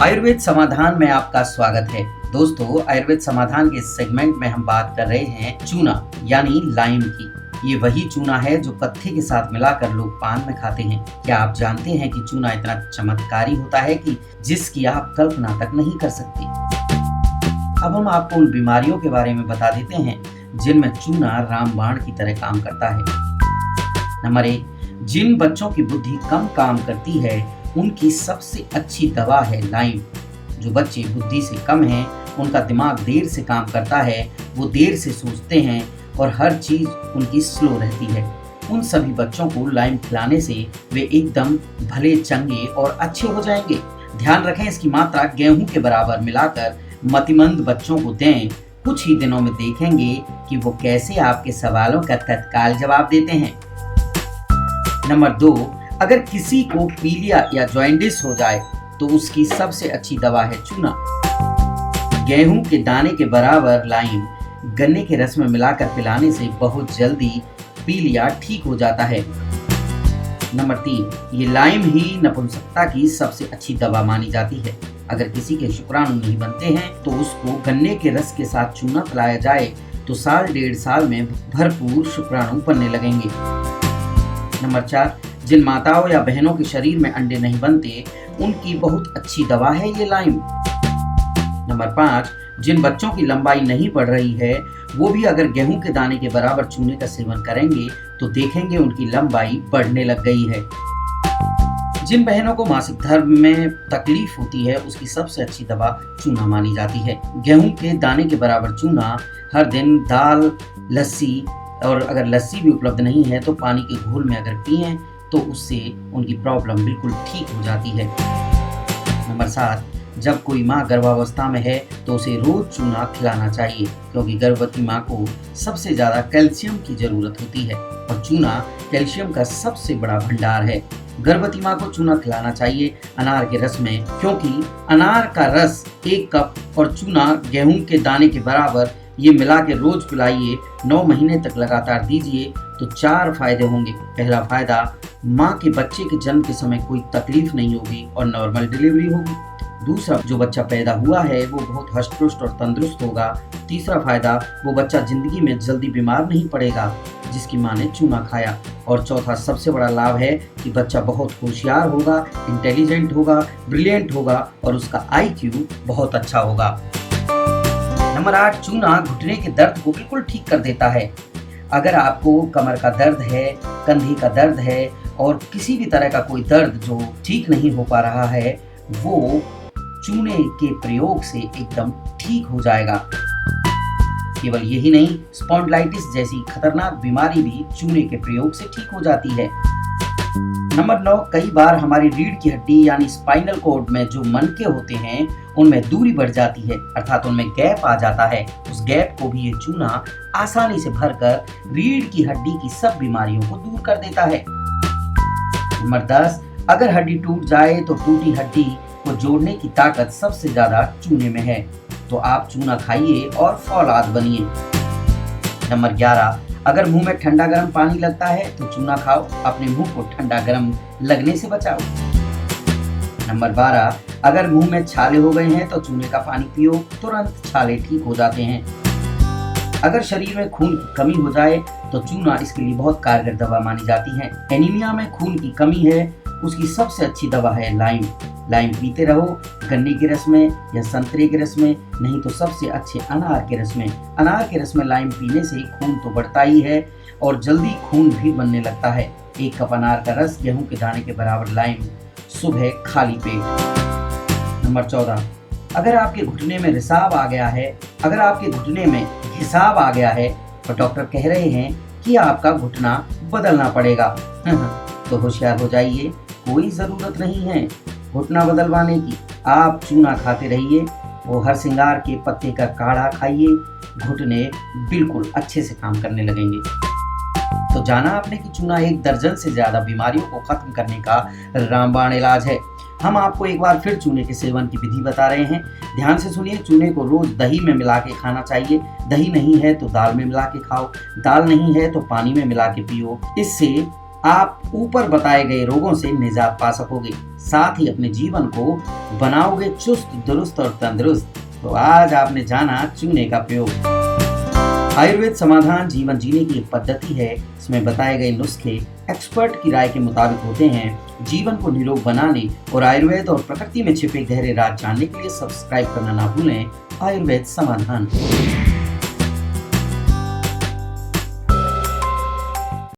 आयुर्वेद समाधान में आपका स्वागत है। दोस्तों, आयुर्वेद समाधान के सेगमेंट में हम बात कर रहे हैं चूना यानी लाइम की। ये वही चूना है जो पत्ते के साथ मिलाकर लोग पान में खाते हैं। क्या आप जानते हैं कि चूना इतना चमत्कारी होता है कि जिसकी आप कल्पना तक नहीं कर सकते। अब हम आपको उन बीमारियों के बारे में बता देते हैं जिनमें चूना रामबाण की तरह काम करता है। नंबर 1, जिन बच्चों की बुद्धि कम काम करती है उनकी सबसे अच्छी दवा है लाइम। जो बच्चे बुद्धि से कम हैं, उनका दिमाग देर से काम करता है, वो देर से सोचते हैं और हर चीज उनकी स्लो रहती है। उन सभी बच्चों को लाइम खिलाने से वे एकदम भले चंगे और अच्छे हो जाएंगे। ध्यान रखें, इसकी मात्रा गेहूं के बराबर मिलाकर मतिमंद बच्चों को दें। कुछ ही दिनों में देखेंगे कि वो कैसे आपके सवालों का तत्काल जवाब देते हैं। नंबर 2, अगर किसी को पीलिया या जॉइंटिस हो जाए तो उसकी सबसे अच्छी दवा है चूना। गेहूं के दाने के बराबर लाइम गन्ने के रस में मिलाकर पिलाने से बहुत जल्दी पीलिया ठीक हो जाता है। नंबर 3, ये लाइम ही नपुंसकता की सबसे अच्छी दवा मानी जाती है। अगर किसी के शुक्राणु नहीं बनते हैं तो उसको गन्ने के रस के साथ चूना पिलाया जाए तो साल 1.5 साल में भरपूर शुक्राणु बनने लगेंगे। नंबर 4, जिन माताओं या बहनों के शरीर में अंडे नहीं बनते उनकी बहुत अच्छी दवा है ये लाइम। नंबर 5, जिन बच्चों की लंबाई नहीं बढ़ रही है वो भी अगर गेहूं के दाने के बराबर चूने का सेवन करेंगे तो देखेंगे उनकी लंबाई बढ़ने लग गई है। जिन बहनों को मासिक धर्म में तकलीफ होती है उसकी सबसे अच्छी दवा चूना मानी जाती है। गेहूं के दाने के बराबर चूना हर दिन दाल, लस्सी, और अगर लस्सी भी उपलब्ध नहीं है तो पानी के घोल में अगर पिएं तो उससे उनकी प्रॉब्लम बिल्कुल ठीक हो जाती है। नंबर 7, जब कोई माँ गर्भावस्था में है तो उसे रोज चूना खिलाना चाहिए क्योंकि गर्भवती माँ को सबसे ज्यादा कैल्शियम की जरूरत होती है और चूना कैल्शियम का सबसे बड़ा भंडार है। गर्भवती माँ को चूना खिलाना चाहिए अनार के रस में, क्योंकि अनार का रस 1 कप और चूना गेहूं के दाने के बराबर ये मिला के रोज पिलाइए। 9 महीने तक लगातार दीजिए तो 4 फायदे होंगे। पहला फायदा, माँ के बच्चे के जन्म के समय कोई तकलीफ नहीं होगी और नॉर्मल डिलीवरी होगी। दूसरा, जो बच्चा पैदा हुआ है वो बहुत हष्ट-पुष्ट और तंदुरुस्त होगा। तीसरा फायदा, वो बच्चा जिंदगी में जल्दी बीमार नहीं पड़ेगा जिसकी माँ ने चूना खाया। और चौथा सबसे बड़ा लाभ है कि बच्चा बहुत होशियार होगा, इंटेलिजेंट होगा, ब्रिलियंट होगा और उसका IQ बहुत अच्छा होगा। नंबर 8, चूना घुटने के दर्द को बिल्कुल ठीक कर देता है। अगर आपको कमर का दर्द है, कंधे का दर्द है और किसी भी तरह का कोई दर्द जो ठीक नहीं हो पा रहा है वो चूने के प्रयोग से एकदम ठीक हो जाएगा। केवल यही नहीं, स्पॉन्डिलाइटिस जैसी खतरनाक बीमारी भी चूने के प्रयोग से ठीक हो जाती है। नंबर 9, कई बार हमारी रीढ़ की हड्डी यानी स्पाइनल कॉर्ड में जो मनके होते हैं उनमें दूरी बढ़ जाती है, अर्थात उनमें गैप आ जाता है। उस गैप को भी ये चूना आसानी से भरकर रीढ़ की हड्डी की सब बीमारियों को दूर कर देता है। नंबर 10, अगर हड्डी टूट जाए तो टूटी हड्डी को जोड़ने की ताकत सबसे ज्यादा चूने में है, तो आप चूना खाइए और फौलाद बनिए। नंबर 11, अगर मुंह में ठंडा गर्म पानी लगता है तो चूना खाओ, अपने मुंह को ठंडा गर्म लगने से बचाओ। नंबर 12, अगर मुंह में छाले हो गए हैं तो चूने का पानी पियो, तुरंत छाले ठीक हो जाते हैं। अगर शरीर में खून की कमी हो जाए तो चूना इसके लिए बहुत कारगर दवा मानी जाती है। एनीमिया में खून की कमी है, उसकी सबसे अच्छी दवा है लाइम। लाइम पीते रहो, गन्ने के रस में या संतरे के रस में, नहीं तो सबसे अच्छे अनार के रस में। अनार के रस में लाइम पीने से खून तो बढ़ता ही है और जल्दी खून भी बनने लगता है। 1 कप अनार का रस, गेहूं के दाने के बराबर लाइम, सुबह खाली पेट। नंबर 14, अगर आपके घुटने में रिसाव आ गया है, अगर आपके घुटने में घिसाव आ गया है तो डॉक्टर कह रहे हैं कि आपका घुटना बदलना पड़ेगा तो होशियार हो जाइए, कोई जरूरत नहीं है घुटना बदलवाने की। आप चूना खाते रहिए, वो हर सिंगार के पत्ते का काढ़ा खाइए, घुटने बिल्कुल अच्छे से काम करने लगेंगे। तो जाना आपने कि चूना 1 दर्जन से ज्यादा बीमारियों को खत्म करने का रामबाण इलाज है। हम आपको एक बार फिर चूने के सेवन की विधि बता रहे हैं। ध्यान से सुनिए, चूने को रोज दही में मिला के खाना चाहिए। दही नहीं है तो दाल में मिला के खाओ, दाल नहीं है तो पानी में मिला के पियो। इससे आप ऊपर बताए गए रोगों से निजात पा सकोगे, साथ ही अपने जीवन को बनाओगे चुस्त दुरुस्त और तंदुरुस्त। तो आज आपने जाना चूने का प्रयोग। आयुर्वेद समाधान जीवन जीने की एक पद्धति है। इसमें बताए गए नुस्खे एक्सपर्ट की राय के मुताबिक होते हैं। जीवन को निरोग बनाने और आयुर्वेद और प्रकृति में छिपे गहरे राज जानने के लिए सब्सक्राइब करना ना भूलें। आयुर्वेद समाधान।